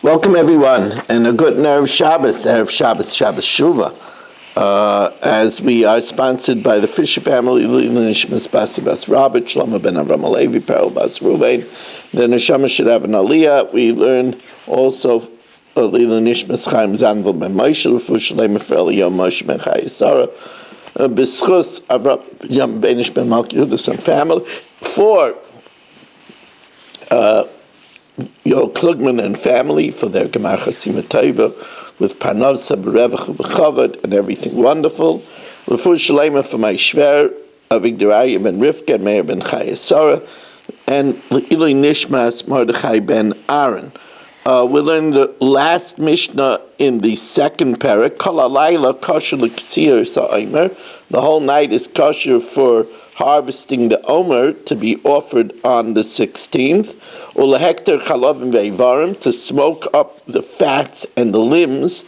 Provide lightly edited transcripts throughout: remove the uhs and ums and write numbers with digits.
Welcome everyone, and a good Erev Shabbos Shuva. As we are sponsored by the Fisher family, Nishmas Basi Bas Robert, Shlomo ben Avram Alevi, Perel Bas Ruvain. The Neshama should have an Aliyah. We learn also Nishmas Chaim Zanvil ben Moshe, Lefu Shalem Efrel Yom Moshe ben Chai Sarah, B'schus Avram Yom Benish ben Malki Yehuda and family. For Yo Klugman and family for their Gemar Chasima Tova with Parnasa, Berevach, B'chavod, and everything wonderful. Lefu Shalema for my Shver, Avigdaraya ben Rivka, and Meir ben Chaya Sarah, and Le'ilui Nishmas Mordechai ben Aaron. We're learning the last Mishna in the second parak. Kol halayla kosher l'ksir sa'omer. The whole night is kosher for harvesting the omer to be offered on the 16th. Ulehekter chalavim ve'ivarim, to smoke up the fats and the limbs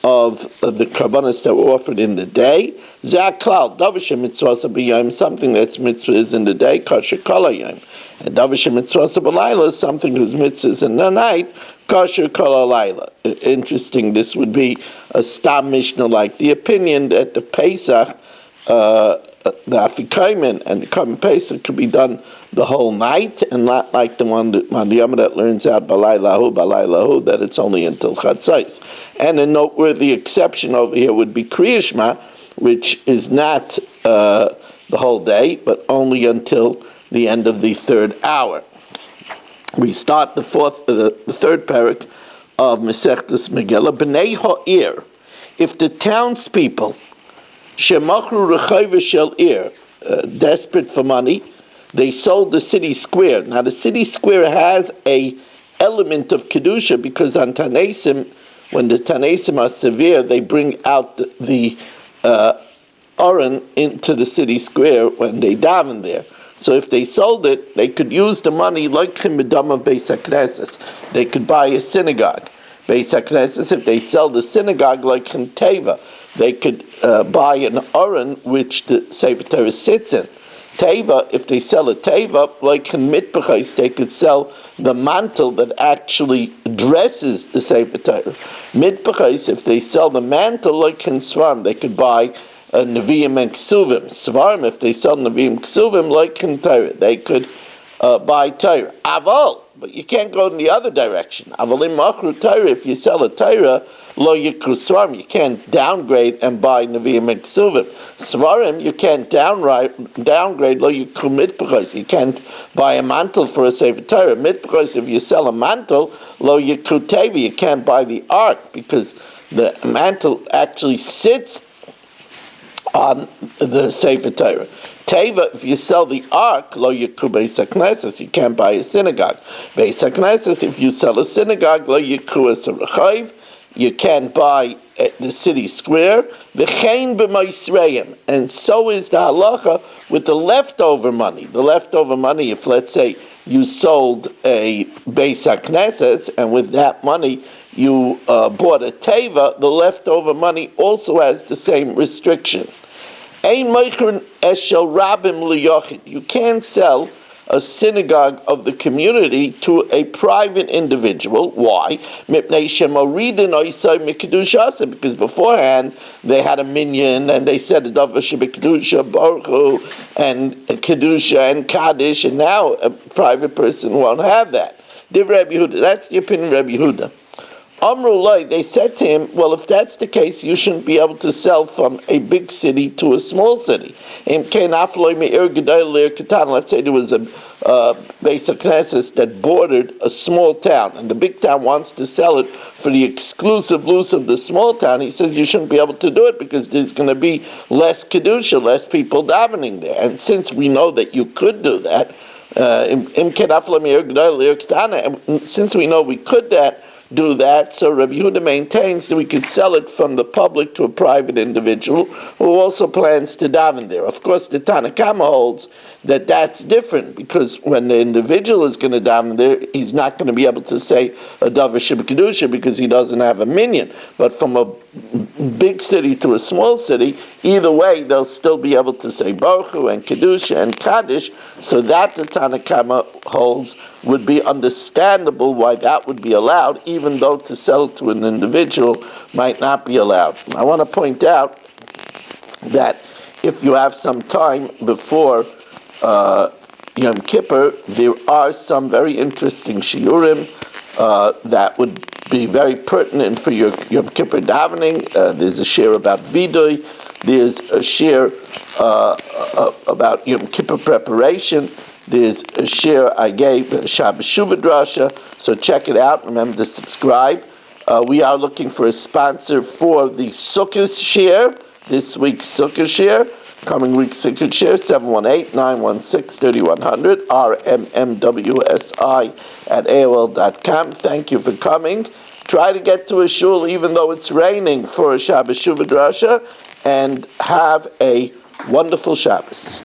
of the karbanos that were offered in the day. Zaklal davashem mitzvah b'yom, something that's mitzvah is in the day, kosher kol hayom. And davashem mitzvah b'layla, something whose mitzvah is in the night, kosher kol halayla. Interesting, this would be a stam mishnah like the opinion that the Pesach, the Afikaimen and the Korban Pesach could be done the whole night, and not like the one that learns out balaylahu, that it's only until Chatzais. And a noteworthy exception over here would be Kriya Shema, which is not the whole day, but only until the end of the third hour. We start the third parak of Masechtas Megilla. B'nei ha'ir, if the townspeople shemachru rechayva shel ir, desperate for money, they sold the city square. Now the city square has a element of kedusha because on Tanesim, when the Tanesim are severe, they bring out the Aron into the city square when they daven there. So if they sold it, they could use the money like chimedam of Beis HaKnesses. They could buy a synagogue. Beis HaKnesses, if they sell the synagogue like Teva, they could buy an Aron which the Sefer Torah sits in. Teva, if they sell a Teva, like in Mitbechais, they could sell the mantle that actually dresses the Sefer Torah. Mitbechais, if they sell the mantle, like in Svarim, they could buy Nevi'im and Ksuvim. Svarim, if they sell Nevi'im and Ksuvim, like in Torah, they could buy Torah. Aval, but you can't go in the other direction. Avalim Machru Torah, if you sell a Torah, Lo Yikru Svarim, you can't downgrade and buy Nevi'im and Ksuvim. Svarim, you can't downgrade Lo Yikru Mitbechos, you can't buy a mantle for a Sefer Torah. Mitbechos, if you sell a mantle, Lo Yikru Teva, you can't buy the ark because the mantle actually sits on the Sefer Torah. Teva, if you sell the ark, Lo Yikru Beis HaKnesses, you can't buy a synagogue. Beis HaKnesses, if you sell a synagogue, Lo Yikru Es HaRechayv, you can't buy the city square. V'chein b'maisreim, and so is the halacha with the leftover money. The leftover money, if let's say you sold a Beis HaKnesses, and with that money you bought a teva, the leftover money also has the same restriction. Ein meichrin eshel rabim liyochid. You can't sell a synagogue of the community to a private individual. Why? Because beforehand they had a minyan and they said kedusha, baruch and kedusha and kaddish, and now a private person won't have that. That's the opinion of Rabbi Yehuda. Amrullah, they said to him, well, if that's the case, you shouldn't be able to sell from a big city to a small city. Let's say there was a Beis HaKnesses that bordered a small town, and the big town wants to sell it for the exclusive use of the small town. He says you shouldn't be able to do it because there's going to be less kedusha, less people davening there. And since we know that you could do that, since we know we could do that, so Rabbi Yehuda maintains that we could sell it from the public to a private individual who also plans to daven there. Of course, the Tanna Kama holds that that's different because when the individual is going to daven there, he's not going to be able to say a davar shebkedusha because he doesn't have a minyan. But from a big city to a small city, either way, they'll still be able to say Baruch Hu and Kedusha and Kaddish, so that the Tanna Kama holds would be understandable why that would be allowed, even though to sell to an individual might not be allowed. I want to point out that if you have some time before Yom Kippur, there are some very interesting shiurim that would be very pertinent for your Yom Kippur davening. There's a shir about Vidui. There's a shir about Yom Kippur preparation. There's a shir I gave, Shabbos Shuvah Drasha. So check it out. Remember to subscribe. We are looking for a sponsor for the Sukkot shir, this week's Sukkot shir. Coming week Sukkot shir, 718-916-3100, rmmwsi@aol.com. Thank you for coming. Try to get to a shul even though it's raining for a Shabbos Shuvah Drasha, and have a wonderful Shabbos.